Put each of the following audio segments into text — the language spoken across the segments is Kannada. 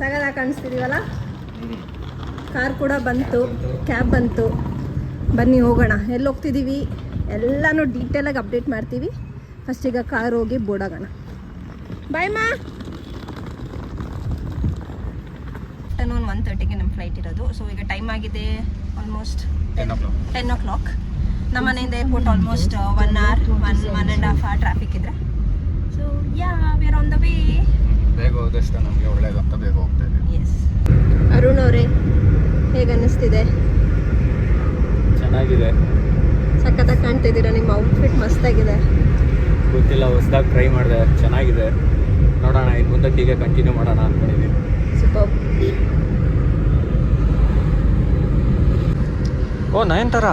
ಸಗದಾಗಿ ಕಾಣಿಸ್ತಿದೀವಲ್ಲ. ಕಾರ್ ಕೂಡ ಬಂತು, ಕ್ಯಾಬ್ ಬಂತು. ಬನ್ನಿ ಹೋಗೋಣ. ಎಲ್ಲಿ ಹೋಗ್ತಿದ್ದೀವಿ ಎಲ್ಲನೂ ಡೀಟೇಲಾಗಿ ಅಪ್ಡೇಟ್ ಮಾಡ್ತೀವಿ. ಫಸ್ಟ್ ಈಗ ಕಾರ್ ಹೋಗಿ ಬೋರ್ಡಾಗೋಣ. ಬಾಯ್ ಮಾ. ಆಫ್ಟರ್ನೂನ್ 1:30ಗೆ ನಮ್ಮ ಫ್ಲೈಟ್ ಇರೋದು. ಸೊ ಈಗ ಟೈಮ್ ಆಗಿದೆ ಆಲ್ಮೋಸ್ಟ್ 10 o'clock. ನಮ್ಮ ಮನೆಯಿಂದ airport almost 1 hour, 1.5 hour traffic ಇದೆ. So ya we are on the way. ಬೇಗ ಹೋದಷ್ಟು ನಮಗೆ ಒಳ್ಳೇದಂತ ಬೇಗ ಹೋಗ್ತಾ ಇದ್ದೀವಿ. ಎಸ್. ಅರುಣ್ ಅವರೇ, ಹೇಗೆ ಅನ್ನಿಸ್ತಿದೆ? ಚೆನ್ನಾಗಿದೆ. ಸಖತ್ತಾಗಿ ಕಾಣ್ತಿದ್ದೀರಾ. ನಿಮ್ಮ ಔಟ್ಫಿಟ್ ಮಸ್ತಾಗಿದೆ. ಗೊತ್ತಿಲ್ಲ, ಹೊಸದಾಗಿ ಟ್ರೈ ಮಾಡಿದೆ, ಚೆನ್ನಾಗಿದೆ. ನೋಡೋಣ, ಇನ್ನು ಮುಂದಕ್ಕೆ ಹೀಗೆ ಕಂಟಿನ್ಯೂ ಮಾಡೋಣ ಅಂದ್ಕೊಂಡಿದ್ದೀನಿ. ಸೂಪರ್. ಓ ನಯನತಾರ,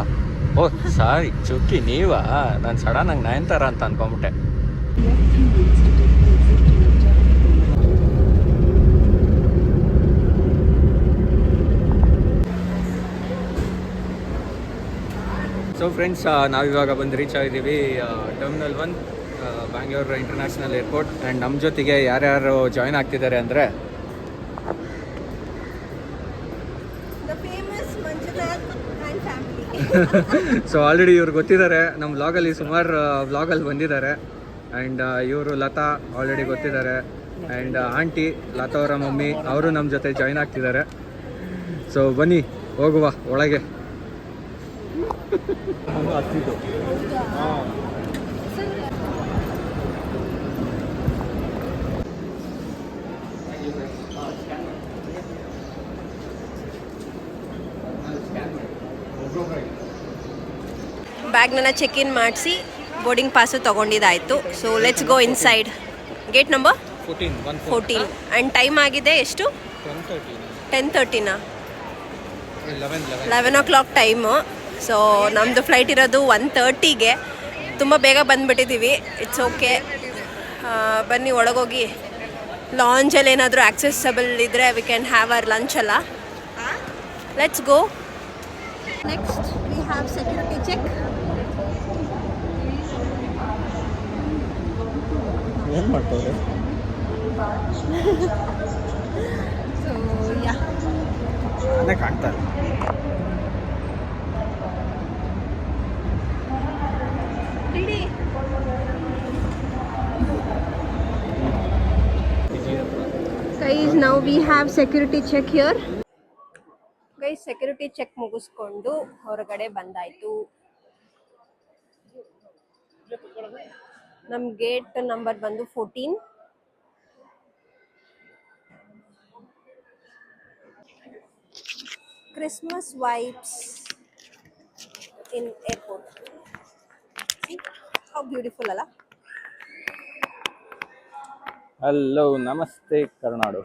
ಓ ಸಾರಿ ಚುಕ್ಕಿ ನೀವಾ? ನಾನು ಸಡನ್ನಾಗಿ ನಯನತಾರ ಅಂತ ಅನ್ಕೊಂಬಿಟ್ಟೆ. ಸೊ ಫ್ರೆಂಡ್ಸ್, ನಾವಿವಾಗ ಬಂದು ರೀಚ್ ಆಗಿದ್ದೀವಿ terminal 1 Bangalore international airport. And ನಮ್ಮ ಜೊತೆಗೆ ಯಾರ್ಯಾರು ಜಾಯ್ನ್ ಆಗ್ತಿದ್ದಾರೆ ಅಂದರೆ ಸೊ ಆಲ್ರೆಡಿ ಇವ್ರು ಗೊತ್ತಿದ್ದಾರೆ. ನಮ್ಮ ವ್ಲಾಗಲ್ಲಿ ಸುಮಾರು ವ್ಲಾಗಲ್ಲಿ ಬಂದಿದ್ದಾರೆ. ಆ್ಯಂಡ್ ಇವರು ಲತಾ ಆಲ್ರೆಡಿ ಗೊತ್ತಿದ್ದಾರೆ. ಆ್ಯಂಡ್ ಆಂಟಿ ಲತಾ ಅವರ ಮಮ್ಮಿ ಅವರು ನಮ್ಮ ಜೊತೆ ಜಾಯ್ನ್ ಆಗ್ತಿದ್ದಾರೆ. ಸೊ ಬನ್ನಿ ಹೋಗುವ ಒಳಗೆ. ಬ್ಯಾಗ್ನ ಚೆಕ್ ಇನ್ ಮಾಡಿಸಿ ಬೋರ್ಡಿಂಗ್ ಪಾಸು ತೊಗೊಂಡಿದ್ದಾಯಿತು. So let's go inside. Gate number 14. And time ಆಗಿದೆ ಎಷ್ಟು? 10:30ನಾ? 11 o'clock ಟೈಮು. ಸೊ ನಮ್ಮದು ಫ್ಲೈಟ್ ಇರೋದು 1:30ಗೆ. ತುಂಬ ಬೇಗ ಬಂದುಬಿಟ್ಟಿದ್ದೀವಿ. It's okay. ಬನ್ನಿ ಒಳಗೋಗಿ ಲಾಂಜಲ್ಲಿ ಏನಾದರೂ ಆಕ್ಸೆಸಬಲ್ ಇದ್ದರೆ we can have our lunch ಅಲ್ಲ. Let's go. Next we have security check. ಏನು ಮಾಡ್ತಾರೆ? ಸೊ ಯಾ ಕಾಣ್ತಾರೆ. Guys, now we have security check here. Guys, security check ಮುಗಿಸ್ಕೊಂಡು ಹೊರಗಡೆ ಬಂದಾಯ್ತು. ನಮ್ಮ ಗೇಟ್ ನಂಬರ್ ಬಂದು 14. Christmas vibes in airport. How beautiful ಅಲ್ಲ? ಹಲೋ, ನಮಸ್ತೆ ಕರ್ನಾಡು.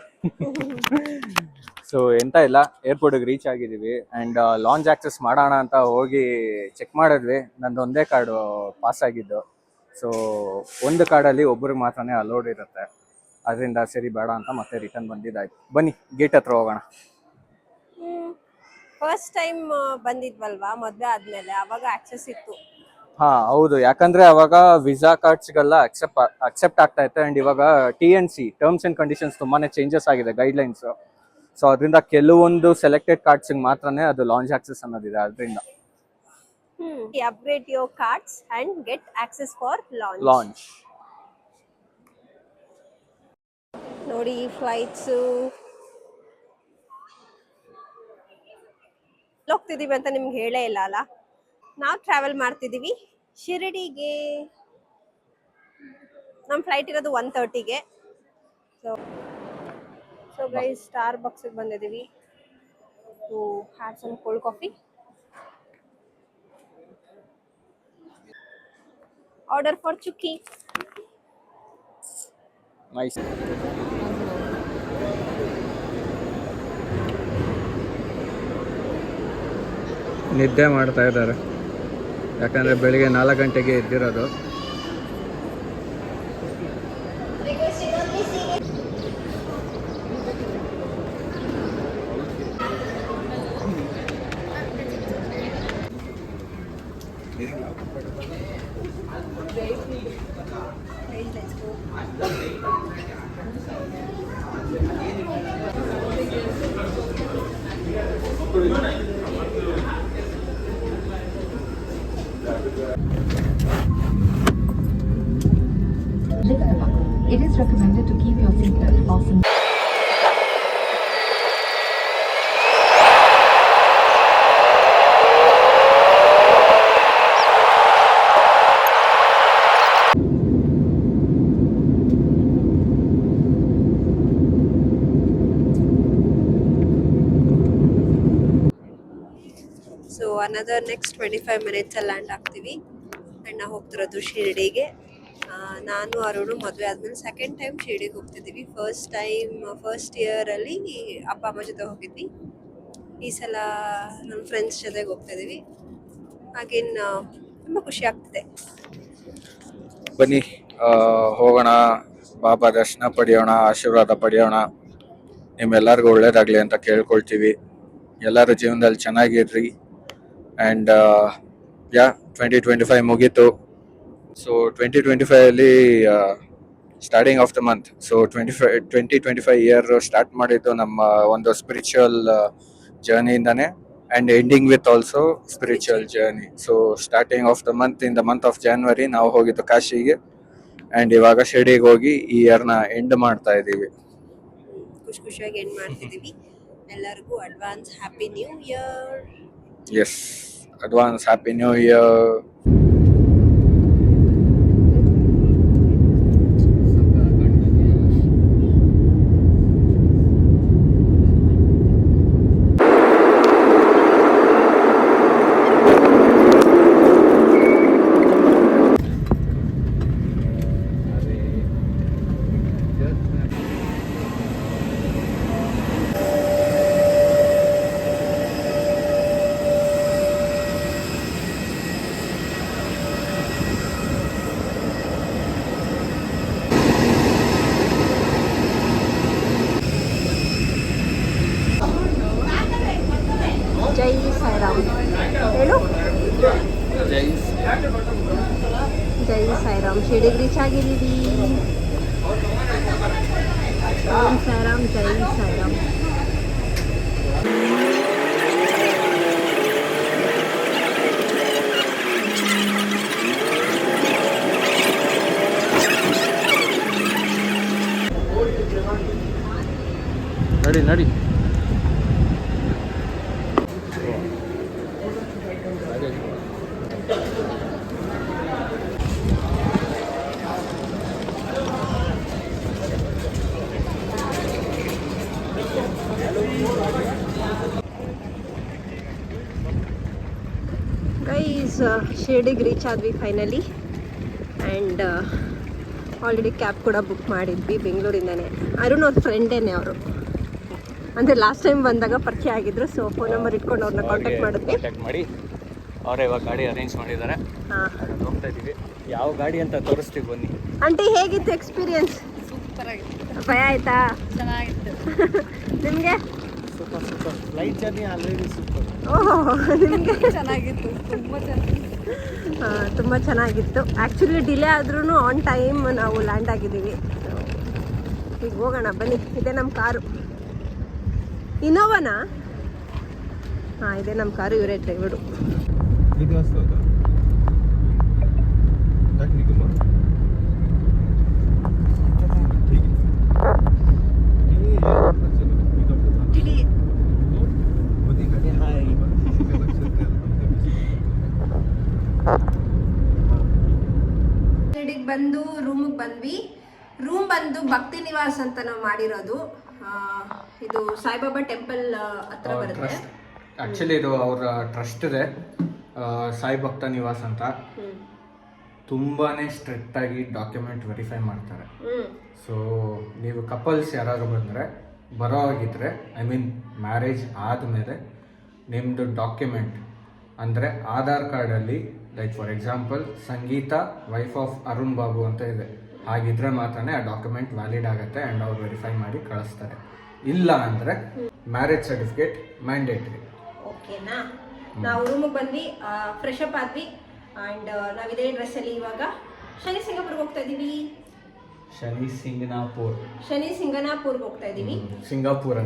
ಸೊ ಎಂತ ಇಲ್ಲ, ಏರ್ಪೋರ್ಟಿಗೆ ರೀಚ್ ಆಗಿದ್ದೀವಿ. ಆ್ಯಂಡ್ ಲಾಂಚ್ ಆಕ್ಸೆಸ್ ಮಾಡೋಣ ಅಂತ ಹೋಗಿ ಚೆಕ್ ಮಾಡಿದ್ವಿ. ನಂದು ಒಂದೇ ಕಾರ್ಡು ಪಾಸ್ ಆಗಿದ್ದು. ಸೊ ಒಂದು ಕಾರ್ಡಲ್ಲಿ ಒಬ್ಬರಿಗೆ ಮಾತ್ರನೇ ಅಲೋಡ್ ಇರುತ್ತೆ. ಅದರಿಂದ ಸರಿ ಬೇಡ ಅಂತ ಮತ್ತೆ ರಿಟರ್ನ್ ಬಂದಿದ್ದಾಯ್ತು. ಬನ್ನಿ ಗೇಟ್ ಹತ್ರ ಹೋಗೋಣ. ಫಸ್ಟ್ ಟೈಮ್ ಬಂದಿದ್ವಲ್ವಾ ಮದುವೆ ಆದಮೇಲೆ, ಅವಾಗ ಆಕ್ಸೆಸ್ ಇತ್ತು. ಹಾಂ ಹೌದು, ಯಾಕಂದರೆ ಅವಾಗ ವಿಸಾ ಕಾರ್ಡ್ಸ್ಗೆಲ್ಲ ಅಕ್ಸೆಪ್ಟ್ ಆಗ್ತಾ ಇತ್ತು. ಆ್ಯಂಡ್ ಇವಾಗ TNC ಟರ್ಮ್ಸ್ ಆ್ಯಂಡ್ ಕಂಡೀಷನ್ಸ್ ತುಂಬಾ ಚೇಂಜಸ್ ಆಗಿದೆ, ಗೈಡ್ಲೈನ್ಸು. ಸೊ ಅದರಿಂದ ಕೆಲವೊಂದು ಸೆಲೆಕ್ಟೆಡ್ ಕಾರ್ಡ್ಸ್ಗೆ ಮಾತ್ರನೇ ಅದು ಲಾಂಚ್ ಆಕ್ಸೆಸ್ ಅನ್ನೋದಿದೆ. ಅದರಿಂದ upgrade your cards and get access for lounge. ನೋಡಿ ಈ ಫ್ಲೈಟ್ಸು ಹೋಗ್ತಿದೀವಿ ಅಂತ ನಿಮ್ಗೆ ಹೇಳೇ ಇಲ್ಲ ಅಲ್ಲ. ನಾವು ಟ್ರಾವೆಲ್ ಮಾಡ್ತಿದ್ದೀವಿ ಶಿರಡಿಗೆ. ನಮ್ಮ ಫ್ಲೈಟ್ ಇರೋದು 1:30ಗೆ. ಸೊ ಗೈಸ್, ಸ್ಟಾರ್ ಬಾಕ್ಸಿಗೆ ಬಂದಿದ್ದೀವಿ to have some cold coffee. Order for Chukki. Nice. ನಿದ್ದೆ ಮಾಡ್ತಾ ಇದ್ದಾರೆ, ಯಾಕಂದರೆ ಬೆಳಿಗ್ಗೆ 4 ಗಂಟೆಗೆ ಎದ್ದಿರೋದು. is recommended to keep your seatbelt fastened. So another next 25 ಮಿನಿಟ್ಸಲ್ಲಿ ಲ್ಯಾಂಡ್ ಆಗ್ತೀವಿ. ಆ್ಯಂಡ್ ನಾವು ಹೋಗ್ತಿರೋದು ಶಿರ್ಡಿಗೆ. ನಾನು ಅರುಣು ಮದುವೆ ಆದಮೇಲೆ ಸೆಕೆಂಡ್ ಟೈಮ್ ಶಿರ್ಡಿಗೆ ಹೋಗ್ತಿದ್ದೀವಿ. ಫಸ್ಟ್ ಇಯರಲ್ಲಿ ಅಪ್ಪ ಅಮ್ಮ ಜೊತೆ ಹೋಗಿದ್ವಿ. ಈ ಸಲ ನಮ್ಮ ಫ್ರೆಂಡ್ಸ್ ಜೊತೆಗೆ ಹೋಗ್ತಾಯಿದ್ದೀವಿ. ಹಾಗೇನ್ ತುಂಬ ಖುಷಿ ಆಗ್ತಿದೆ. ಬನ್ನಿ ಹೋಗೋಣ, ಬಾಬಾ ದರ್ಶನ ಪಡೆಯೋಣ, ಆಶೀರ್ವಾದ ಪಡೆಯೋಣ. ನಿಮ್ಮೆಲ್ಲರಿಗೂ ಒಳ್ಳೇದಾಗಲಿ ಅಂತ ಕೇಳ್ಕೊಳ್ತೀವಿ. ಎಲ್ಲರೂ ಜೀವನದಲ್ಲಿ ಚೆನ್ನಾಗಿರ್ರಿ. ಆ್ಯಂಡ್ 2025 ಮುಗೀತು. ಸೊ 2025ಅಲ್ಲಿ starting of the month, so 2025 year start ಮಾಡಿದ್ದು ನಮ್ಮ ಒಂದು ಸ್ಪಿರಿಚುವಲ್ ಜರ್ನಿಯಿಂದಾನೆ, and ending with also spiritual journey. So starting of the month, in the month of January ನಾವು ಹೋಗಿದ್ದು ಕಾಶಿಗೆ, ಆ್ಯಂಡ್ ಇವಾಗ ಶಿರ್ಡಿಗೆ ಹೋಗಿ ಈ ಇಯರ್ನ ಎಂಡ್ ಮಾಡ್ತಾ ಇದ್ದೀವಿ. ಖುಷಿಯಾಗಿ ಎಂಡ್ ಮಾಡ್ತಿದ್ದೀವಿ. ಎಲ್ಲರಿಗೂ advance happy new year. Yes, advance happy new year. ಜೈ ಸಾಯಿರಾಮ್ ಹೇಳು. ಜೈ ಸಾಯಿರಾಮ್. ಶಿರ್ಡಿಗೆ ರೀಚ್ ಆಗಿದ್ದೀವಿ. ಓಂ ಸಾಯಿರಾಮ್, ಜೈ ಸಾಯಿರಾಮ್. ನಡಿ ಗೈಸ್, ಶಿರ್ಡಿಗೆ ರೀಚ್ ಆದ್ವಿ ಫೈನಲಿ. ಆ್ಯಂಡ್ ಆಲ್ರೆಡಿ ಕ್ಯಾಬ್ ಕೂಡ ಬುಕ್ ಮಾಡಿದ್ವಿ ಬೆಂಗಳೂರಿಂದನೇ. ಅರುಣ್ ಅವ್ರ ಫ್ರೆಂಡೇನೆ ಅವರು, ಅಂದರೆ ಲಾಸ್ಟ್ ಟೈಮ್ ಬಂದಾಗ ಪರಿಚಯ ಆಗಿದ್ರು. ಸೊ ಫೋನ್ ನಂಬರ್ ಇಟ್ಕೊಂಡು ಅವ್ರನ್ನ ಕಾಂಟ್ಯಾಕ್ಟ್ ಮಾಡಿ ಅವರೇ ಇವಾಗ ಗಾಡಿ ಅರೇಂಜ್ ಮಾಡಿದ್ದಾರೆ. ಹೋಗ್ತಾ ಇದ್ದೀವಿ. ಯಾವ ಗಾಡಿ ಅಂತ ತೋರಿಸ್ತೀವಿ ಬನ್ನಿ. ಆಂಟಿ, ಹೇಗಿತ್ತು ಎಕ್ಸ್ಪೀರಿಯನ್ಸ್? ಸೂಪರ್ ಆಗಿತ್ತು. ಭಯ ಆಯ್ತಾ? ಚೆನ್ನಾಗಿತ್ತು. ನಿಮಗೆ? Super flight journey already super. ಓಹೋ, ನಿಮಗೆ? ಚೆನ್ನಾಗಿತ್ತು, ತುಂಬ ಚೆನ್ನಾಗಿತ್ತು. ತುಂಬ ಚೆನ್ನಾಗಿತ್ತು. ಆ್ಯಕ್ಚುಲಿ ಡಿಲೇ ಆದ್ರೂ ಆನ್ ಟೈಮ್ ನಾವು ಲ್ಯಾಂಡ್ ಆಗಿದ್ದೀವಿ. ಈಗ ಹೋಗೋಣ ಬನ್ನಿ. ಇದೆ ನಮ್ಮ ಕಾರು. ಇನೋವಾನಾ? ಹಾಂ, ಇದೆ ನಮ್ಮ ಕಾರು. ಇವರೇ ಡ್ರೈವರು. ಬಂದು ರೂಮಿಗೆ ಬಂದ್ವಿ. ರೂಮ್ ಬಂದು ಭಕ್ತಿ ನಿವಾಸ್ ಅಂತ ನಾವು ಮಾಡಿರೋದು. ಇದು ಸಾಯಿಬಾಬಾ ಟೆಂಪಲ್ ಹತ್ರ ಬರುತ್ತೆ. ಆ್ಯಕ್ಚುಲಿ ಇದು ಅವರ ಟ್ರಸ್ಟ್ ಇದೆ, ಸಾಯಿ ಭಕ್ತ ನಿವಾಸ್ ಅಂತ. ತುಂಬಾ ಸ್ಟ್ರಿಕ್ಟಾಗಿ ಡಾಕ್ಯುಮೆಂಟ್ ವೆರಿಫೈ ಮಾಡ್ತಾರೆ. ಸೊ ನೀವು ಕಪಲ್ಸ್ ಯಾರಾದ್ರು ಬಂದರೆ, ಬರೋ ಆಗಿದ್ರೆ, ಐ ಮೀನ್ ಮ್ಯಾರೇಜ್ ಆದಮೇಲೆ ನಿಮ್ಮದು ಡಾಕ್ಯುಮೆಂಟ್ ಅಂದರೆ ಆಧಾರ್ ಕಾರ್ಡಲ್ಲಿ, like for example Sangeetha wife of Arun Babu ಅಂತ ಇದೆ, ಹಾಗಿದ್ರೆ ಮಾತ್ರನೇ ಆ ಡಾಕ್ಯುಮೆಂಟ್ ವ್ಯಾಲಿಡ್ ಆಗುತ್ತೆ ಆ್ಯಂಡ್ ಅವ್ರು ವೆರಿಫೈ ಮಾಡಿ ಕಳಿಸ್ತಾರೆ. ಇಲ್ಲ ಅಂದರೆ ಮ್ಯಾರೇಜ್ ಸರ್ಟಿಫಿಕೇಟ್ ಮ್ಯಾಂಡೇಟ್ರಿ. ಓಕೆನಾ? ನಾವು ರೂಮಿಗೆ ಬಂದ್ವಿ, ಫ್ರೆಶ್ ಅಪ್ ಆದ್ವಿ. ಆ್ಯಂಡ್ ನಾವು ಇದೇ ಡ್ರೆಸ್ಸಲ್ಲಿ ಇವಾಗ ಶನಿ ಸಿಂಗಾಪುರ್ಗೆ ಹೋಗ್ತಾ ಇದ್ದೀವಿ. ಶನಿ ಸಿಂಗನಾಪುರ್ಗೆ ಹೋಗ್ತಾ ಇದ್ದೀವಿ. ಸಿಂಗಾಪುರ್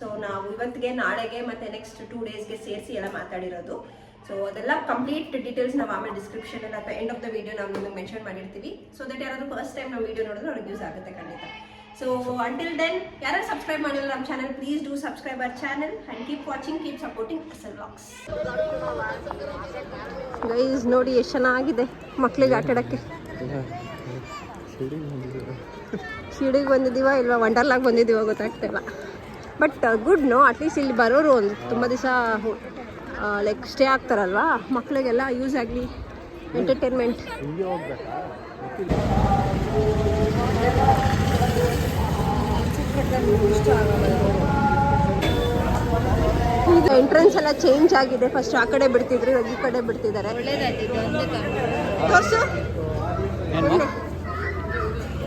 ಸೊ ನಾವು ಇವತ್ತಿಗೆ, ನಾಳೆಗೆ ಮತ್ತೆ ನೆಕ್ಸ್ಟ್ 2 ಡೇಸ್ಗೆ ಸೇರಿಸಿ ಎಲ್ಲ ಮಾತಾಡಿರೋದು. ಸೊ ಅದೆಲ್ಲ ಕಂಪ್ಲೀಟ್ ಡೀಟೇಲ್ಸ್ ನಾವು ಆಮೇಲೆ ಡಿಸ್ಕ್ರಿಪ್ಷನ್ ಅಥವಾ ಎಂಡ್ ಆಫ್ ದ ವಿಡಿಯೋ ನಾವು ನಿಮಗೆ ಮೆನ್ಷನ್ ಮಾಡಿರ್ತೀವಿ. ಸೊ ದಟ್ ಯಾರಾದರೂ ಫಸ್ಟ್ ಟೈಮ್ ನಾವು ವಿಡಿಯೋ ನೋಡಿದ್ರೆ ಅವ್ರಿಗೆ ಯೂಸ್ ಆಗುತ್ತೆ ಖಂಡಿತ. ಸೊ ಅಂಟಿಲ್ ದೆನ್ ಯಾರು ಸಬ್ಸ್ಕ್ರೈಬ್ ಮಾಡಿಲ್ಲ ನಮ್ಮ channel, please do subscribe our channel and keep watching, keep supporting SL Vlogs. Guys ನೋಡಿ ಎಷ್ಟು ಚೆನ್ನಾಗಿದೆ ಮಕ್ಕಳಿಗೆ ಆಟ ಆಡೋಕ್ಕೆ. ಶಿರ್ಡಿಗೆ ಬಂದಿದ್ದೀವ ಇಲ್ವಾ ವಂಡರ್ಲಾಗ್ ಬಂದಿದ್ದೀವ ಗೊತ್ತಾಗ್ತಿಲ್ಲ. ಬಟ್ ಗುಡ್ ನೋ, ಅಟ್ಲೀಸ್ಟ್ ಇಲ್ಲಿ ಬರೋರು ಒಂದು ತುಂಬ ದಿವಸ ಲೈಕ್ ಸ್ಟೇ ಆಗ್ತಾರಲ್ವಾ, ಮಕ್ಕಳಿಗೆಲ್ಲ ಯೂಸ್ ಆಗಲಿ, ಎಂಟರ್ಟೈನ್ಮೆಂಟ್. ಈಗ ಎಂಟ್ರೆನ್ಸ್ ಎಲ್ಲ ಚೇಂಜ್ ಆಗಿದೆ. ಫಸ್ಟ್ ಆ ಕಡೆ ಬಿಡ್ತಿದ್ರು, ಇವಾಗ ಈ ಕಡೆ ಬಿಡ್ತಿದ್ದಾರೆ. ತೋರ್ಸು.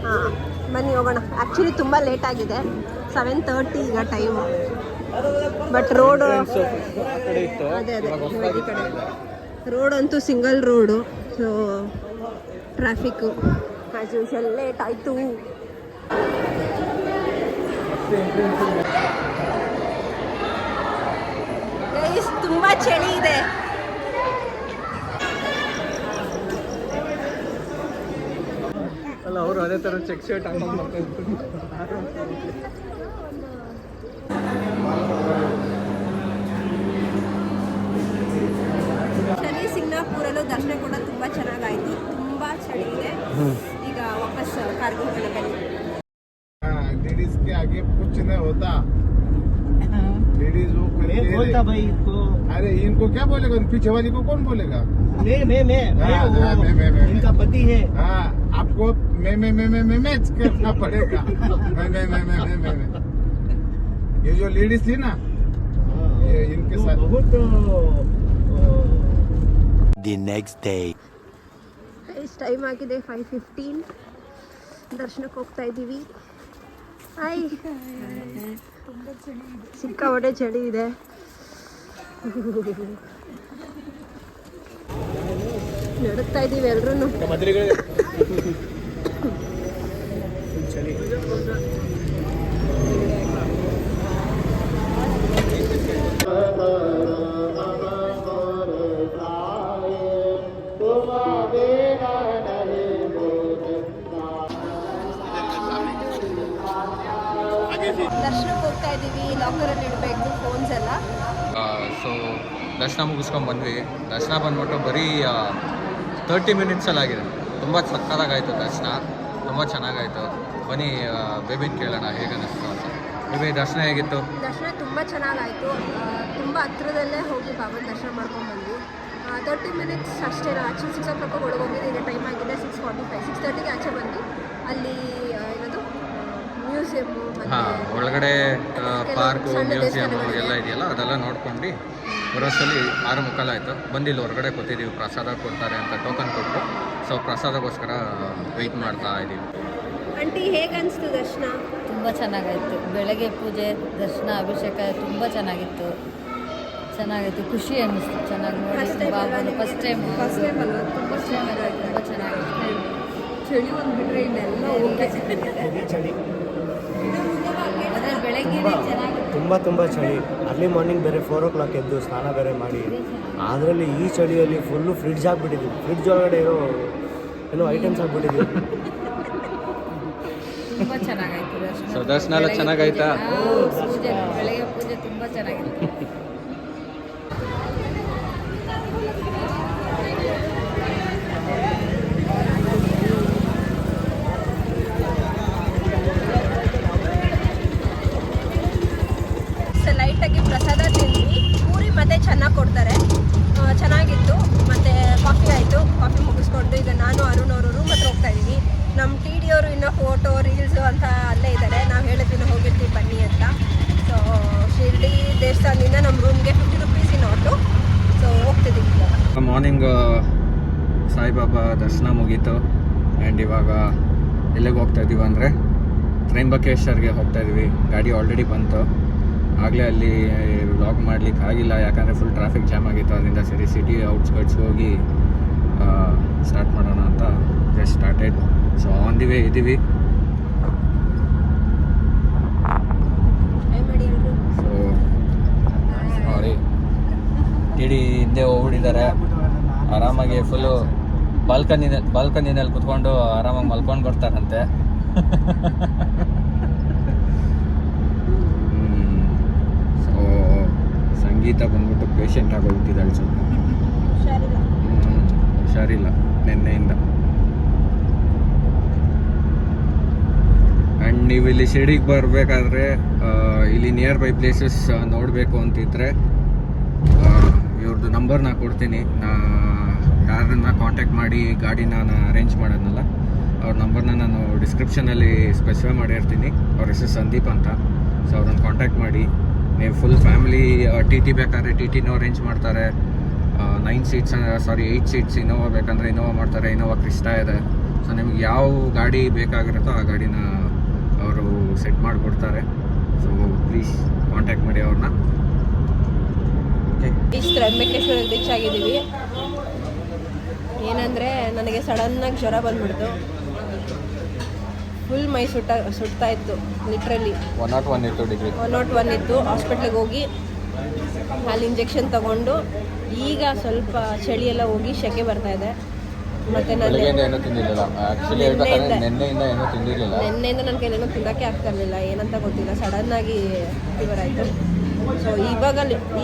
ಹಾಂ ಬನ್ನಿ ಹೋಗೋಣ. ಆ್ಯಕ್ಚುಲಿ ತುಂಬ ಲೇಟ್ ಆಗಿದೆ, 7:30 ಈಗ ಟೈಮು. ಬಟ್ ರೋಡ್ ಅದೇ ಈ ಕಡೆ ರೋಡ್ ಅಂತೂ single road. So traffic as usual late ಆಯಿತು. ಗೈಸ್ ತುಂಬ ಚಳಿ ಇದೆ. ಅಲ್ಲ ಅವರು ಅದೇ ಥರ ಚೆಕ್ ಶರ್ಟ್ ಹಾಕೊಂಡು ಶನಿ ಸಿಂಗ್ನಾಪುರಲ್ಲೂ ದರ್ಶನ ಕೂಡ ತುಂಬ ಚೆನ್ನಾಗಾಯಿತು. ತುಂಬ ಚಳಿ ಇದೆ. ಈಗ ವಾಪಸ್ ಕಾರ್ಗೆ ಹೋಗೋಣ ಬನ್ನಿ. लेडीज के आगे कुछ नहीं होता. लेडीज वो बोलता भाई इसको. अरे इनको क्या बोलेगा, पीछे वाली को कौन बोलेगा? मैं इनका पति है. हाँ आपको मैं करना पड़ेगा. मैं ये जो लेडीज थी ना, ये इनके साथ बहुत. The next day. ಎಷ್ಟು ಟೈಮ್ ಆಗಿದೆ, 5:15. ದರ್ಶನಕ್ಕೆ ಹೋಗ್ತಾ ಇದ್ದೀವಿ. ಹಾಯ್, ಸಿಕ್ಕಾಪಟ್ಟೆ ಚಳಿ ಇದೆ. ನಡುತ್ತಾ ಇದ್ದೀವಿ ಎಲ್ರೂ. ದರ್ಶನಕ್ಕೆ ಹೋಗ್ತಾ ಇದ್ದೀವಿ. ಲಾಕರಲ್ಲಿ ಇಡಬೇಕು ಫೋನ್ಸ್ ಎಲ್ಲ. ಸೊ ದರ್ಶನ ಮುಗಿಸ್ಕೊಂಡು ಬಂದ್ವಿ. ದರ್ಶನ ಬಂದ್ಬಿಟ್ಟು ಬರೀ 30 ಮಿನಿಟ್ಸಲ್ಲಿ ಆಗಿದೆ. ತುಂಬ ಸಕ್ಕತ್ತಾಗಾಯಿತು ದರ್ಶನ, ತುಂಬ ಚೆನ್ನಾಗಾಯಿತು. ಬನ್ನಿ ಬೇಬಿನ ಕೇಳೋಣ ಹೇಗನ್ನಿಸ್ತು ಅಂತ. ಬೇಬಿ ದರ್ಶನ ಹೇಗಿತ್ತು? ದರ್ಶನ ತುಂಬ ಚೆನ್ನಾಗಾಯಿತು. ತುಂಬ ಹತ್ರದಲ್ಲೇ ಹೋಗಿ ಬಾಬನ ದರ್ಶನ ಮಾಡ್ಕೊಂಡು ಬಂದ್ವಿ. 30 ಮಿನಿಟ್ಸ್ ಅಷ್ಟೇ. ಆ್ಯಕ್ಚುಲಿ 6 o'clock ಒಳಗೆ ಹೋಗಿದ್ದು. ಈಗ ಟೈಮ್ ಆಗಿದೆ 6:45. 6:30ಗೆ ಆಚೆ ಬಂದು ಅಲ್ಲಿ ಏನದು ಮ್ಯೂಸಿಯಮ್ಮು, ಹಾಂ, ಒಳಗಡೆ ಪಾರ್ಕು, ಮ್ಯೂಸಿಯಮ್ಮು ಎಲ್ಲ ಇದೆಯಲ್ಲ, ಅದೆಲ್ಲ ನೋಡ್ಕೊಂಡು ಬರೋಷ್ಟರಲ್ಲಿ 6:45 ಆಯಿತು. ಬಂದು ಇಲ್ಲಿ ಹೊರಗಡೆ ಕೂತಿದ್ದೀವಿ. ಪ್ರಸಾದ ಕೊಡ್ತಾರೆ ಅಂತ ಟೋಕನ್ ಕೊಟ್ಟರು. ಸೊ ಪ್ರಸಾದಕ್ಕೋಸ್ಕರ ವೆಯ್ಟ್ ಮಾಡ್ತಾ ಇದ್ದೀವಿ. ಆಂಟಿ ಹೇಗೆ ಅನಿಸ್ತು ದರ್ಶನ? ತುಂಬ ಚೆನ್ನಾಗಾಯಿತು. ಬೆಳಗ್ಗೆ ಪೂಜೆ, ದರ್ಶನ, ಅಭಿಷೇಕ ತುಂಬ ಚೆನ್ನಾಗಿತ್ತು. ಖುಷಿ ಅನ್ನಿಸ್ತು. ಚೆನ್ನಾಗಿ ನೋಡಿ ಬಾಬಾನು ಫಸ್ಟ್ ಟೈಮ್ ಅಲ್ವಾ? ತುಂಬ ಚೆನ್ನಾಗಿತ್ತು. ಚಳಿ ಒಂದು ಬಿಟ್ಟರೆ ಇನ್ನೆಲ್ಲ ಆದರೆ ಬೆಳಗ್ಗೆ ಚೆನ್ನಾಗಿತ್ತು. ತುಂಬ ಚಳಿ. ಅರ್ಲಿ ಮಾರ್ನಿಂಗ್ ಬೇರೆ 4 o'clock ಎದ್ದು ಸ್ನಾನ ಬೇರೆ ಮಾಡಿ, ಅದರಲ್ಲಿ ಈ ಚಳಿಯಲ್ಲಿ ಫುಲ್ಲು ಫ್ರಿಡ್ಜ್ ಆಗಿಬಿಟ್ಟಿದ್ವಿ. ಫ್ರಿಡ್ಜ್ ಒಳಗಡೆ ಏನೋ ಐಟಮ್ಸ್ ಆಗಿಬಿಟ್ಟಿದ್ವಿ. ತುಂಬ ಚೆನ್ನಾಗಾಯಿತು ದರ್ಶನ. ಸೊ ದರ್ಶನ ಎಲ್ಲ ಚೆನ್ನಾಗಾಯ್ತಾ? ಪೂಜೆ, ಬೆಳಗ್ಗೆ ಪೂಜೆ ತುಂಬ ಚೆನ್ನಾಗಿತ್ತು. ಲೈಟಾಗಿ ಪ್ರಸಾದ ತಿಂದ್ವಿ. ಪೂರಿ ಮತ್ತೆ ಚೆನ್ನಾಗಿ ಕೊಡ್ತಾರೆ, ಚೆನ್ನಾಗಿತ್ತು. ಮತ್ತು ಕಾಫಿ ಆಯಿತು. ಕಾಫಿ ಮುಗಿಸ್ಕೊಂಡು ಈಗ ನಾನು ಅರುಣ್ ಅವರು ರೂಮ್ ಹತ್ರ ಹೋಗ್ತಾ ಇದ್ದೀವಿ. ನಮ್ಮ TD ಅವರು ಇನ್ನೂ ಫೋಟೋ ರೀಲ್ಸು ಅಂತ ಅಲ್ಲೇ ಇದ್ದಾರೆ. ನಾವು ಹೇಳಿದ್ವಿ ಹೋಗಿರ್ತೀವಿ ಬನ್ನಿ ಅಂತ. ಸೊ ಶಿರ್ಡಿ ದೇವಸ್ಥಾನದಿಂದ ನಮ್ಮ ರೂಮ್ಗೆ 50 rupees ಇನ್ ಆಟೋ. ಸೊ ಹೋಗ್ತಿದ್ದೀವಿ. ಮಾರ್ನಿಂಗ್ ಸಾಯಿಬಾಬಾ ದರ್ಶನ ಮುಗೀತು. ಆ್ಯಂಡ್ ಇವಾಗ ಎಲ್ಲಿಗೆ ಹೋಗ್ತಾ ಇದ್ದೀವಿ ಅಂದರೆ ತ್ರ್ಯಂಬಕೇಶ್ವರ್ಗೆ ಹೋಗ್ತಾ ಇದ್ದೀವಿ. ಗಾಡಿ ಆಲ್ರೆಡಿ ಬಂತು. ಆಗಲೇ ಅಲ್ಲಿ ವ್ಲಾಗ್ ಮಾಡಲಿಕ್ಕೆ ಆಗಿಲ್ಲ, ಯಾಕಂದರೆ ಫುಲ್ ಟ್ರಾಫಿಕ್ ಜಾಮ್ ಆಗಿತ್ತು. ಅದರಿಂದ ಸರಿ ಸಿಟಿ ಔಟ್ಸ್ಕರ್ಟ್ಸ್ಗೆ ಹೋಗಿ ಸ್ಟಾರ್ಟ್ ಮಾಡೋಣ ಅಂತ just started. So on the way ಇದ್ದೀವಿ. ಸೊ ನೋಡಿ ಟಿ ಡಿ ಹಿಂದೆ ಹೋಗ್ಬಿಟ್ಟಿದ್ದಾರೆ. ಆರಾಮಾಗಿ ಫುಲ್ಲು ಬಾಲ್ಕನಿನಲ್ಲಿ ಕುತ್ಕೊಂಡು ಆರಾಮಾಗಿ ಮಲ್ಕೊಂಡು ಬರ್ತಾರಂತೆ. ಸೊ ಸಂಗೀತ ಬಂದ್ಬಿಟ್ಟು ಪೇಷಂಟ್ ಆಗೋಗ್ಬಿಟ್ಟಿದ್ದಾಳೆ ಸ್ವಲ್ಪ. ಹುಷಾರಿಲ್ಲ ನಿನ್ನೆಯಿಂದ. ಆ್ಯಂಡ್ ನೀವು ಇಲ್ಲಿ ಶಿರ್ಡಿಗೆ ಬರಬೇಕಾದ್ರೆ ಇಲ್ಲಿ ನಿಯರ್ ಬೈ ಪ್ಲೇಸಸ್ ನೋಡಬೇಕು ಅಂತಿದ್ರೆ ಇವ್ರದ್ದು ನಂಬರ್ ನಾ ಕೊಡ್ತೀನಿ. ಯಾರನ್ನ ಕಾಂಟ್ಯಾಕ್ಟ್ ಮಾಡಿ ಗಾಡಿ ನಾನು ಅರೇಂಜ್ ಮಾಡೋದ್ನಲ್ಲ, ಅವ್ರ ನಂಬರ್ನ ನಾನು ಡಿಸ್ಕ್ರಿಪ್ಷನಲ್ಲಿ ಸ್ಪೆಸಿಫೈ ಮಾಡಿರ್ತೀನಿ. ಅವ್ರ ಹೆಸರು ಸಂದೀಪ್ ಅಂತ. ಸೊ ಅವ್ರನ್ನ ಕಾಂಟ್ಯಾಕ್ಟ್ ಮಾಡಿ. ನೀವು ಫುಲ್ ಫ್ಯಾಮಿಲಿ ಟಿ ಟಿ ಬೇಕಾದ್ರೆ ಟಿ ಟಿನೂ ಅರೇಂಜ್ ಮಾಡ್ತಾರೆ. 8 ಸೀಟ್ಸ್ ಇನೋವಾ ಬೇಕಂದರೆ ಇನೋವಾ ಮಾಡ್ತಾರೆ. ಇನೋವಾ ಕ್ರಿಸ್ಟಾ ಇದೆ. ಸೊ ನಿಮ್ಗೆ ಯಾವ ಗಾಡಿ ಬೇಕಾಗಿರುತ್ತೋ ಆ ಗಾಡಿನ ಅವರು ಸೆಟ್ ಮಾಡಿಕೊಡ್ತಾರೆ. ಸೊ ಪ್ಲೀಸ್ ಕಾಂಟ್ಯಾಕ್ಟ್ ಮಾಡಿ ಅವ್ರನ್ನ. ಇಷ್ಟು ತ್ರ್ಯಂಬಕೇಶ್ವರ ರೀಚ್ ಆಗಿದ್ದೀವಿ. ಏನಂದರೆ ನನಗೆ ಸಡನ್ನಾಗಿ ಜ್ವರ ಬಂದ್ಬಿಡ್ತು. ಫುಲ್ ಮೈ ಸುಡ್ತಾ ಇತ್ತು ಲಿಟ್ರಲಿ. 101 ಇತ್ತು ಡಿಗ್ರಿ. 101 ಇತ್ತು. ಹಾಸ್ಪಿಟ್ಲಿಗೆ ಹೋಗಿ ಅಲ್ಲಿ ಇಂಜೆಕ್ಷನ್ ತಗೊಂಡು ಈಗ ಸ್ವಲ್ಪ ಚಳಿ ಎಲ್ಲ ಹೋಗಿ ಸೆಕೆ ಬರ್ತಾ ಇದೆ. ಮತ್ತು ಬೆಳಗ್ಗೆಯಿಂದ ಏನೂ ತಿಂದಿರಲಿಲ್ಲ. ಆ್ಯಕ್ಚುಲಿ ಹೇಳ್ಬೇಕಾದ್ರೆ ನಿನ್ನೆಯಿಂದ ಏನೂ ತಿಂದಿರಲಿಲ್ಲ. ನಿನ್ನೆಯಿಂದ ನನ್ನ ಕೈಲೇನೂ ತಿನ್ನೋಕ್ಕೆ ಆಗ್ತಾ ಇರಲಿಲ್ಲ. ಏನಂತ ಗೊತ್ತಿಲ್ಲ, ಸಡನ್ನಾಗಿ ಫೀವರ್ ಆಯಿತು. ಸೊ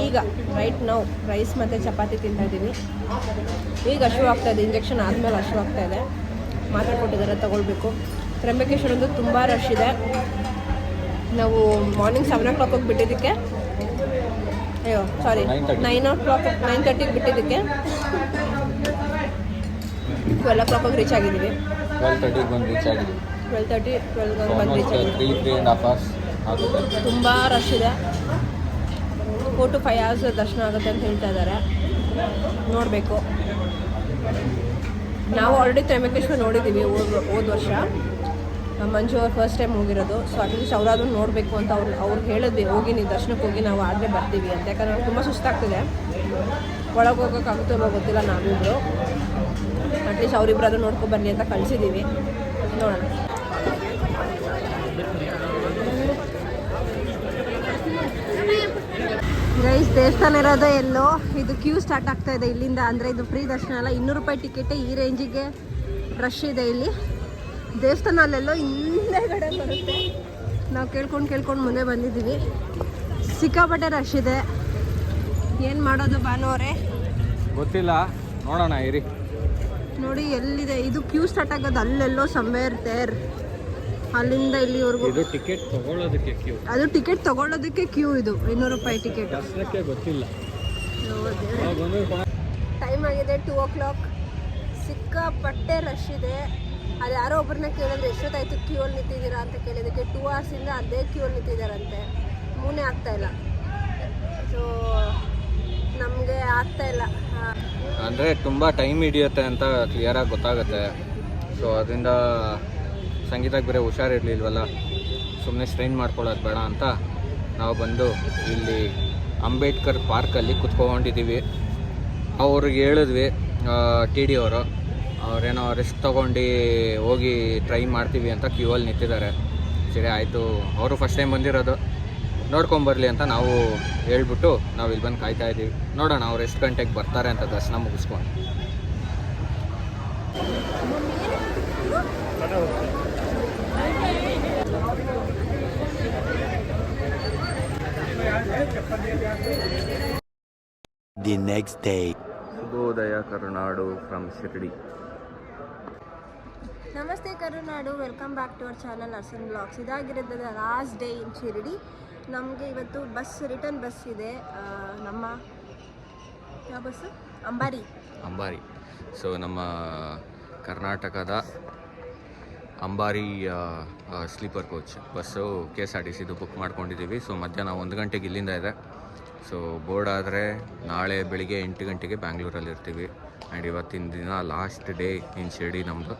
ಈಗ ರೈಟ್ ನಾವು ರೈಸ್ ಮತ್ತು ಚಪಾತಿ ತಿಂತಾಯಿದ್ದೀವಿ. ಈಗ ಹಶು ಆಗ್ತಾಯಿದೆ. ಇಂಜೆಕ್ಷನ್ ಆದಮೇಲೆ ಹಶು ಆಗ್ತಾಯಿದೆ. ಮಾತ್ರೆ ಕೊಟ್ಟಿದ್ದಾರೆ, ತೊಗೊಳ್ಬೇಕು. ತ್ರ್ಯಂಬಕೇಶ್ವರಂದು ತುಂಬ ರಶ್ ಇದೆ. ನಾವು ಮಾರ್ನಿಂಗ್ 7 o'clock ಬಿಟ್ಟಿದ್ದಕ್ಕೆ 9:30 ಬಿಟ್ಟಿದ್ದಕ್ಕೆ 12 o'clock ರೀಚ್ ಆಗಿದ್ದೀವಿ. 12:30 ಬಂದು ರೀಚ್ ಆಗಿದ್ದೀವಿ. 12:30 ಬಂದು ರೀಚ್ ಆಗಿದ್ದೀವಿ. 3.5 hours ಆಗುತ್ತೆ. ತುಂಬ ರಶ್ ಇದೆ. 4 to 5 hours ದರ್ಶನ ಆಗುತ್ತೆ ಅಂತ ಹೇಳ್ತಾ ಇದ್ದಾರೆ. ನೋಡಬೇಕು. ನಾವು ಆಲ್ರೆಡಿ ತ್ರ್ಯಂಬಕೇಶ್ವರ ನೋಡಿದ್ದೀವಿ ಹೋದ ವರ್ಷ. ಮಂಜು ಅವ್ರು ಫಸ್ಟ್ ಟೈಮ್ ಹೋಗಿರೋದು. ಸೊ ಅಟ್ಲೀಸ್ಟ್ ಅವರಾದ್ರೂ ನೋಡಬೇಕು ಅಂತ ಅವ್ರಿಗೆ ಹೇಳಿದ್ವಿ, ಹೋಗಿ ನೀವು ದರ್ಶನಕ್ಕೆ ಹೋಗಿ ನಾವು ಆದರೆ ಬರ್ತೀವಿ ಅಂತ. ಯಾಕಂದರೆ ತುಂಬ ಸುಸ್ತಾಗ್ತಿದೆ. ಒಳಗೆ ಹೋಗೋಕ್ಕಾಗುತ್ತೋ ಗೊತ್ತಿಲ್ಲ. ನಾವಿಬ್ಬರು ಅಟ್ಲೀಸ್ಟ್ ಅವರಿಬ್ಬರಾದ್ರೂ ನೋಡ್ಕೊಂಡು ಬರಲಿ ಅಂತ ಕಳಿಸಿದ್ದೀವಿ. ನೋಡೋಣ. ಗೈಸ್, ದೇವಸ್ಥಾನ ಇರೋದು ಎಲ್ಲೋ. ಇದು ಕ್ಯೂ ಸ್ಟಾರ್ಟ್ ಆಗ್ತಾ ಇದೆ ಇಲ್ಲಿಂದ. ಅಂದರೆ ಇದು ಫ್ರೀ ದರ್ಶನ ಅಲ್ಲ, 200 ರೂಪಾಯಿ ಟಿಕೆಟೇ. ಈ ರೇಂಜಿಗೆ ರಶ್ ಇದೆ ಇಲ್ಲಿ. ದೇವಸ್ಥಾನ ಅಲ್ಲೆಲ್ಲೋ ಹಿಂದೆಗಡೆ ಬರುತ್ತೆ. ನಾವು ಕೇಳ್ಕೊಂಡು ಮುಂದೆ ಬಂದಿದ್ದೀವಿ. ಸಿಕ್ಕಾಪಟ್ಟೆ ರಶ್ ಇದೆ. ಏನು ಮಾಡೋದು ಭಾನುವಾರೇ ಗೊತ್ತಿಲ್ಲ, ನೋಡೋಣ ಇರಿ. ನೋಡಿ ಎಲ್ಲಿದೆ ಇದು ಕ್ಯೂ ಸ್ಟಾರ್ಟ್ ಆಗೋದು. ಅಲ್ಲೆಲ್ಲೋ ಸಮ್ವೇರ್ ದೇರ್. ಅಲ್ಲಿಂದ ಇಲ್ಲಿವರೆಗೂ ಇದು ಟಿಕೆಟ್ ತಗೊಳ್ಳೋದಕ್ಕೆ ಕ್ಯೂ. ಅದು ಟಿಕೆಟ್ ತಗೊಳ್ಳೋದಕ್ಕೆ ಕ್ಯೂ. ಇದು 200 ರೂಪಾಯಿ ಟಿಕೆಟ್. ದರ್ಶನಕ್ಕೆ ಗೊತ್ತಿಲ್ಲ. ಟೈಮ್ ಆಗಿದೆ 2 o'clock. ಸಿಕ್ಕಾಪಟ್ಟೆ ರಶ್ ಇದೆ. ಅದು ಯಾರೋ ಒಬ್ಬರನ್ನ ಕೇಳಿದ್ರೆ ಎಷ್ಟೊತ್ತಾಯ್ತು ಕ್ಯೂ ಅಲ್ಲಿ ನಿಂತಿದ್ದೀರಾ ಅಂತ ಕೇಳಿದ್ದಕ್ಕೆ 2 hours ಅದೇ ಕ್ಯೂ ಅಲ್ಲಿ ನಿಂತಿದ್ದಾರಂತೆ. ಮೂನೇ ಆಗ್ತಾಯಿಲ್ಲ. ಸೊ ನಮಗೆ ಆಗ್ತಾಯಿಲ್ಲ. ಅಂದರೆ ತುಂಬ ಟೈಮ್ ಹಿಡಿಯುತ್ತೆ ಅಂತ ಕ್ಲಿಯರಾಗಿ ಗೊತ್ತಾಗುತ್ತೆ. ಸೊ ಅದರಿಂದ ಸಂಗೀತಕ್ಕೆ ಬೇರೆ ಹುಷಾರಿರಲಿಲ್ವಲ್ಲ, ಸುಮ್ಮನೆ ಸ್ಟ್ರೈನ್ ಮಾಡ್ಕೊಳ್ಳೋದು ಬೇಡ ಅಂತ ನಾವು ಬಂದು ಇಲ್ಲಿ ಅಂಬೇಡ್ಕರ್ ಪಾರ್ಕಲ್ಲಿ ಕುತ್ಕೊಂಡಿದ್ದೀವಿ. ಅವ್ರಿಗೆ ಹೇಳಿದ್ವಿ ಟಿ ಡಿ ಅವರು, ಅವರೇನೋ ರೆಸ್ಟ್ ತೊಗೊಂಡು ಹೋಗಿ ಟ್ರೈ ಮಾಡ್ತೀವಿ ಅಂತ ಕ್ಯೂ ಅಲ್ಲಿ ನಿಂತಿದ್ದಾರೆ. ಸರಿ ಆಯಿತು, ಅವರು ಫಸ್ಟ್ ಟೈಮ್ ಬಂದಿರೋದು, ನೋಡ್ಕೊಂಬರಲಿ ಅಂತ ನಾವು ಹೇಳ್ಬಿಟ್ಟು ನಾವು ಇಲ್ಲಿ ಬಂದು ಕಾಯ್ತಾ ಇದ್ದೀವಿ. ನೋಡೋಣ ಅವ್ರು ಎಷ್ಟು ಗಂಟೆಗೆ ಬರ್ತಾರೆ ಅಂತ ದರ್ಶನ ಮುಗಿಸ್ಕೊಂಡು. The next day. ಶುಭೋದಯ ಕರುನಾಡು ಫ್ರಮ್ ಶಿರ್ಡಿ. ನಮಸ್ತೆ Karunadu, welcome back to our channel nursing blogs. ಇದಾಗಿರೋದು ಲಾಸ್ಟ್ ಡೇ ಇನ್ ಶಿರ್ಡಿ. ನಮಗೆ ಇವತ್ತು ರಿಟರ್ನ್ ಬಸ್ ಇದೆ. ನಮ್ಮ ಯಾವ ಬಸ್ಸು? ಅಂಬಾರಿ. ಸೊ ನಮ್ಮ ಕರ್ನಾಟಕದ ಅಂಬಾರಿ ಸ್ಲೀಪರ್ ಕೋಚ್ ಬಸ್ಸು KSRTCದು ಬುಕ್ ಮಾಡ್ಕೊಂಡಿದ್ದೀವಿ. ಸೊ ಮಧ್ಯಾಹ್ನ 1 ಗಂಟೆಗೆ ಇಲ್ಲಿಂದ ಇದೆ. ಸೊ ಬೋರ್ಡ್ ಆದರೆ ನಾಳೆ ಬೆಳಿಗ್ಗೆ 8 ಗಂಟೆಗೆ ಬ್ಯಾಂಗ್ಳೂರಲ್ಲಿ ಇರ್ತೀವಿ. ಆ್ಯಂಡ್ ಇವತ್ತಿನ ದಿನ ಲಾಸ್ಟ್ ಡೇ ಇನ್ ಶಿರ್ಡಿ ನಮ್ಮದು.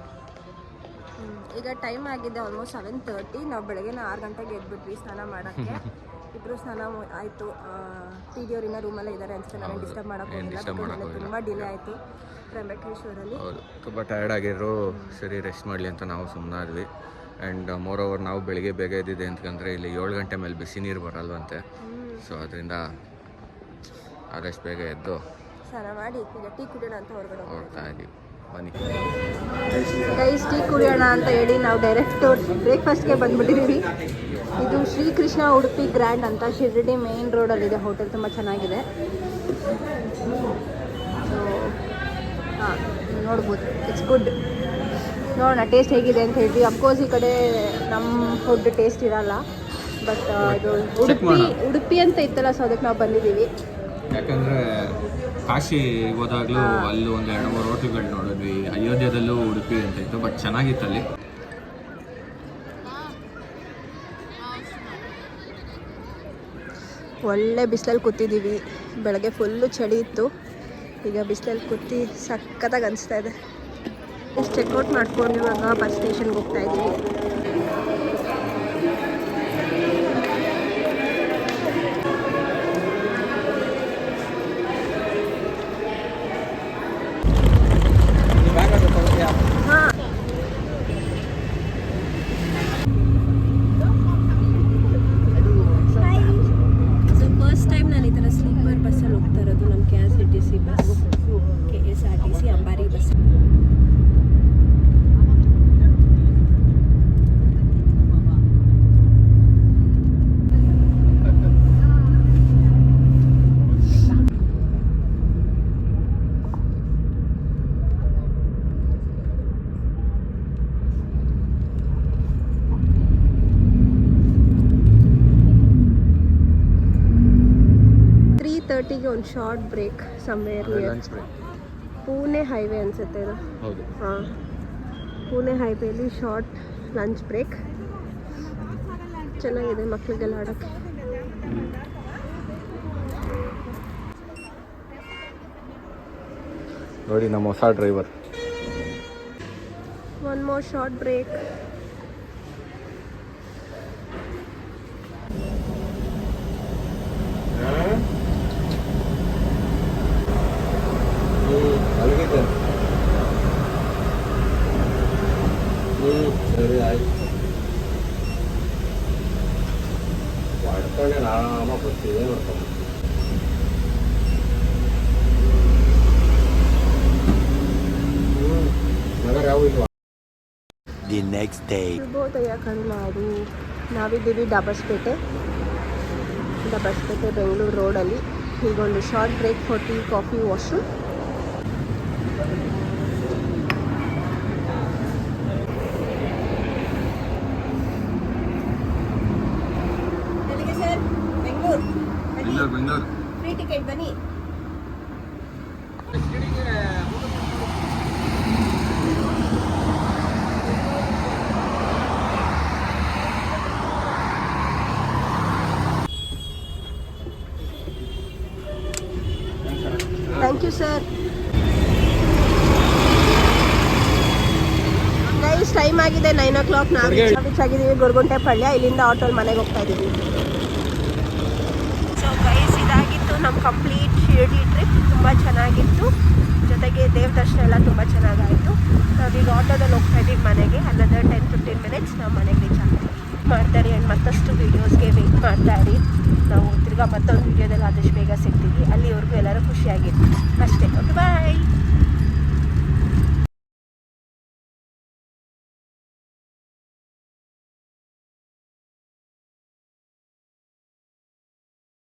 ಈಗ ಟೈಮ್ ಆಗಿದೆ ಆಲ್ಮೋಸ್ಟ್ 7:30. ನಾವು ಬೆಳಗ್ಗೆ 6 ಗಂಟೆಗೆ ಎದ್ಬಿಟ್ವಿ ಸ್ನಾನ ಮಾಡೋಕ್ಕೆ. ಇಬ್ಬರು ಸ್ನಾನ ಆಯಿತು. ಟಿ ಡಿ ಅವ್ರಿನ ರೂಮಲ್ಲೇ ಇದ್ದಾರೆ ಅನ್ಸುತ್ತೆ. ನಾನು ಡಿಸ್ಟರ್ಬ್ ಮಾಡೋಕ್ಕೋಗಿಲ್ಲ. ತುಂಬ ಡಿಲೇ ಆಯಿತು ತ್ರ್ಯಂಬಕೇಶ್ವರಲ್ಲಿ. ಹೌದು, ತುಂಬ ಟಯರ್ಡ್ ಆಗಿರೋ, ಸರಿ ರೆಸ್ಟ್ ಮಾಡಲಿ ಅಂತ ನಾವು ಸುಮ್ಮನಾದ್ವಿ. ಆ್ಯಂಡ್ ಮೋರ್ ಓವರ್ ನಾವು ಬೆಳಿಗ್ಗೆ ಬೇಗ ಎದ್ದಿದೆ ಅಂತಂದರೆ ಇಲ್ಲಿ 7 ಗಂಟೆ ಮೇಲೆ ಬಿಸಿ ನೀರು ಬರಲ್ವಂತೆ. ಸೊ ಅದರಿಂದ ಆದಷ್ಟು ಬೇಗ ಎದ್ದು ಸ್ನಾನ ಮಾಡಿ ಈಗ ಟೀ ಕುಡಿಯೋಣ ಅಂತ ಹೊರಗಡೆ ಹೋಗ್ತಾ ಇದೀವಿ ಬನ್ನಿ. ಗೈಸ್ ಟೀ ಕುಡಿಯೋಣ ಅಂತ ಹೇಳಿ ನಾವು ಡೈರೆಕ್ಟ್ ಬ್ರೇಕ್ಫಾಸ್ಟ್ಗೆ ಬಂದ್ಬಿಟ್ಟಿದ್ದೀವಿ. ಇದು ಶ್ರೀಕೃಷ್ಣ ಉಡುಪಿ ಗ್ರ್ಯಾಂಡ್ ಅಂತ ಶಿರಡಿ ಮೇನ್ ರೋಡಲ್ಲಿದೆ ಹೋಟೆಲ್, ತುಂಬ ಚೆನ್ನಾಗಿದೆ. ಸೊ ಹಾಂ ನೋಡ್ಬೋದು, ಇಟ್ಸ್ ಗುಡ್. ನೋಡೋಣ ಟೇಸ್ಟ್ ಹೇಗಿದೆ ಅಂತ ಹೇಳ್ತೀವಿ. ಅಫ್ಕೋರ್ಸ್ ಈ ಕಡೆ ನಮ್ಮ ಫುಡ್ ಟೇಸ್ಟ್ ಇರಲ್ಲ, ಬಟ್ ಇದು ಉಡುಪಿ ಅಂತ ಇತ್ತಲ್ಲ, ಸೊ ಅದಕ್ಕೆ ನಾವು ಬಂದಿದ್ದೀವಿ. ಯಾಕಂದರೆ ಕಾಶಿ ಹೋದಾಗಲೂ ಅಲ್ಲಿ ಒಂದು 2-3 ಹೋಟ್ಲುಗಳು ನೋಡಿದ್ವಿ. ಅಯೋಧ್ಯದಲ್ಲೂ ಉಡುಪಿ ಅಂತ ಇತ್ತು, ಬಟ್ ಚೆನ್ನಾಗಿತ್ತು ಅಲ್ಲಿ. ಒಳ್ಳೆ ಬಿಸಿಲಲ್ಲಿ ಕೂತಿದ್ದೀವಿ. ಬೆಳಗ್ಗೆ ಫುಲ್ಲು ಚಳಿ ಇತ್ತು, ಈಗ ಬಿಸಿಲಲ್ಲಿ ಕೂತಿ ಸಖತ್ತಾಗಿ ಅನಿಸ್ತಾ ಇದೆ. ಚೆಕ್ಔಟ್ ಮಾಡ್ಕೊಂಡು ಇವಾಗ ಬಸ್ ಸ್ಟೇಷನ್ಗೆ ಹೋಗ್ತಾ ಇದ್ದೀವಿ. ಸೊ ಫಸ್ಟ್ ಟೈಮ್ ನಾನು ಈ ಥರ ಸ್ಲೀಪರ್ ಬಸ್ಸಲ್ಲಿ ಹೋಗ್ತಾ ಇರೋದು. ನಮ್ಮ KSRTC bus, KSRTC Ambari bus. ಗೆ ಒಂದು short break somewhere lunch break. Pune highway ಅನ್ಸುತ್ತೆ ಇದು. ಹೌದು. ಹಾಂ, ಪುಣೆ ಹೈವೇಲಿ ಶಾರ್ಟ್ ಲಂಚ್ ಬ್ರೇಕ್. ಚೆನ್ನಾಗಿದೆ ಮಕ್ಕಳಿಗೆಲ್ಲ ಆಡೋಕ್ಕೆ. ನೋಡಿ ನಮ್ಮ ಹೊಸ driver. One more short break. ಸರಿ ಆಯ್ತು, ಮಾಡ್ಕೊಂಡೆ ಆರಾಮಾಗಿ ಬರ್ತೀವಿ. ನೋಡ್ಕೊಂಡು ನಗರ ಯಾವ ಇಲ್ವಾ. The next day. ಶುಭೋದಯ ಕರುನಾಡು. ನಾವಿದ್ದೀವಿ ಡಬಸ್ಪೇಟೆ ಬೆಂಗಳೂರು ರೋಡಲ್ಲಿ. ಹೀಗೊಂದು short break for tea, coffee, washroom. ಎಲ್ಲಿಗೆ ಸರ್? ಬೆಂಗಳೂರು. ಫ್ರೀ ಟಿಕೆಟ್ ಬನ್ನಿ. Thank you sir. Guys time ಆಗಿದೆ 9 o'clock. ನಾವು ರೀಚ್ ಆಗಿದ್ದೀವಿ ಗೊರಗುಂಟೆಪಾಳ್ಯ. ಇಲ್ಲಿಂದ ಆಟೋಲ್ಲಿ ಮನೆಗೆ ಹೋಗ್ತಾ ಇದ್ದೀವಿ. ಸೊ ಗೈಸ್ ಇದಾಗಿತ್ತು ನಮ್ಮ ಕಂಪ್ಲೀಟ್ ಶಿರ್ಡಿ ಟ್ರಿಪ್. ತುಂಬ ಚೆನ್ನಾಗಿತ್ತು, ಜೊತೆಗೆ ದೇವ ದರ್ಶನ ಎಲ್ಲ ತುಂಬ ಚೆನ್ನಾಗಾಯಿತು. ನಾವೀಗ ಆಟೋದಲ್ಲಿ ಹೋಗ್ತಾ ಇದ್ದೀವಿ ಮನೆಗೆ. ಅನದರ್ 10-15 minutes ನಾವು ಮನೆಗೆ ರೀಚ್ ಆಗ್ತೀವಿ. ಮಾಡ್ತಾರೆ ಆ್ಯಂಡ್ ಮತ್ತಷ್ಟು ವೀಡಿಯೋಸ್ಗೆ ವೆಯ್ಟ್ ಮಾಡ್ತಾ ಇರಿ. ನಾವು ತಿರ್ಗಾ ಮತ್ತೊಂದು ವೀಡಿಯೋದಲ್ಲಿ ಆದಷ್ಟು ಬೇಗ ಸಿಗ್ತೀವಿ. ಅಲ್ಲಿವರೆಗೂ ಎಲ್ಲರೂ ಖುಷಿಯಾಗಿರ್ತೀವಿ ಅಷ್ಟೇ. ಓಕೆ ಬಾಯ್.